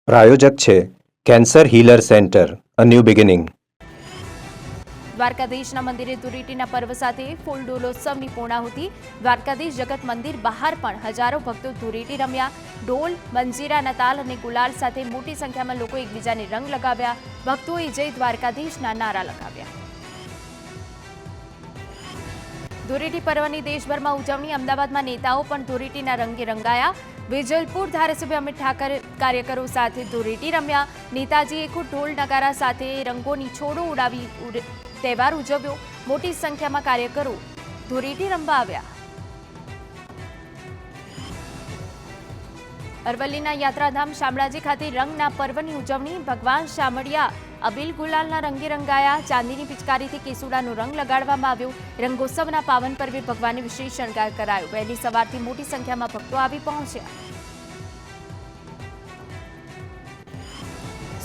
પ્રાયોજક છે cancer healer centre, a new beginning. દ્વારકાધીશના મંદિરે ધૂળેટીના પર્વ સાથે ફૂલ ડોલોત્સવની પૂર્ણાહુતિ. દ્વારકાધીશ જગત મંદિર બહાર પણ હજારો ભક્તો ધૂળેટી રમ્યા. ઢોલ, મંજીરાના તાલ અને ગુલાલ સાથે મોટી સંખ્યામાં લોકો એકબીજાને રંગ લગાવ્યા. ભક્તોએ જય દ્વારકાધીશના નારા લગાવ્યા. ધૂળેટી પર્વની દેશભરમાં ઉજવણી. અમદાવાદમાં નેતાઓ પણ ધૂળેટીના રંગે રંગાયા. વેજલપુર ધારાસભ્ય અમિત ઠાકર કાર્યકરો સાથે ધૂળેટી રમ્યા. નેતાજીએ ખુદ ઢોલ નગારા સાથે રંગોની છોડો ઉડાવી તહેવાર ઉજવ્યો. મોટી સંખ્યામાં કાર્યકરો ધૂળેટી રમવા આવ્યા. અરવલ્લીના યાત્રાધામ શામળાજી ખાતે રંગના પર્વની ઉજવણી. ભગવાન શામળિયા અબીલ ગુલાલના રંગે રંગાયા. ચાંદીની પિચકારીથી કેસુડાનો રંગ લગાડવામાં આવ્યો. રંગોત્સવના પાવન પર્વે ભગવાનને વિશેષ શણગાર કરાયો. વહેલી સવારથી મોટી સંખ્યામાં ભક્તો આવી પહોંચ્યા.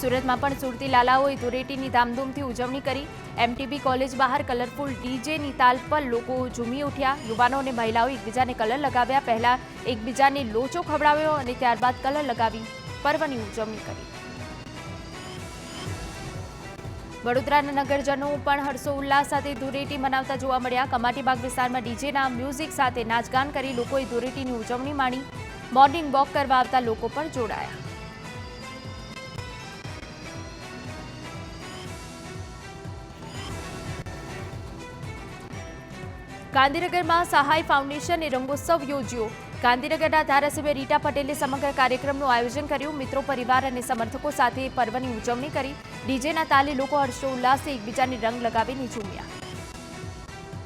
સુરતમાં પણ સુરતી લાલાઓએ ધૂળેટીની ધામધૂમથી ઉજવણી કરી. એમટીબી કોલેજ બહાર કલરફુલ ડીજેની તાલ પર લોકો ઝૂમી ઉઠ્યા. યુવાનો અને મહિલાઓએ એકબીજાને કલર લગાવ્યા. પહેલા એકબીજાને લોચો ખવડાવ્યો અને ત્યારબાદ કલર લગાવી પર્વની ઉજવણી કરી. વડોદરાના નગરજનો પણ હર્ષોલ્લાસ સાથે ધૂળેટી મનાવતા જોવા મળ્યા. કમાટીબાગ વિસ્તારમાં ડીજેના મ્યુઝિક સાથે નાચગાન કરી લોકોએ ધૂળેટીની ઉજવણી માણી. મોર્નિંગ વોક કરવા આવતા લોકો પણ જોડાયા. ગાંધીનગરમાં સહાય ફાઉન્ડેશને રંગોત્સવ યોજ્યો. ગાંધીનગરના ધારાસભ્ય રીટા પટેલે સમગ્ર કાર્યક્રમનું આયોજન કર્યું. મિત્રો, પરિવાર અને સમર્થકો સાથે પર્વની ઉજવણી કરી. ડીજેના તાલે લોકો હર્ષોલ્લાસથી એકબીજાને રંગ લગાવીને ઝૂમ્યા.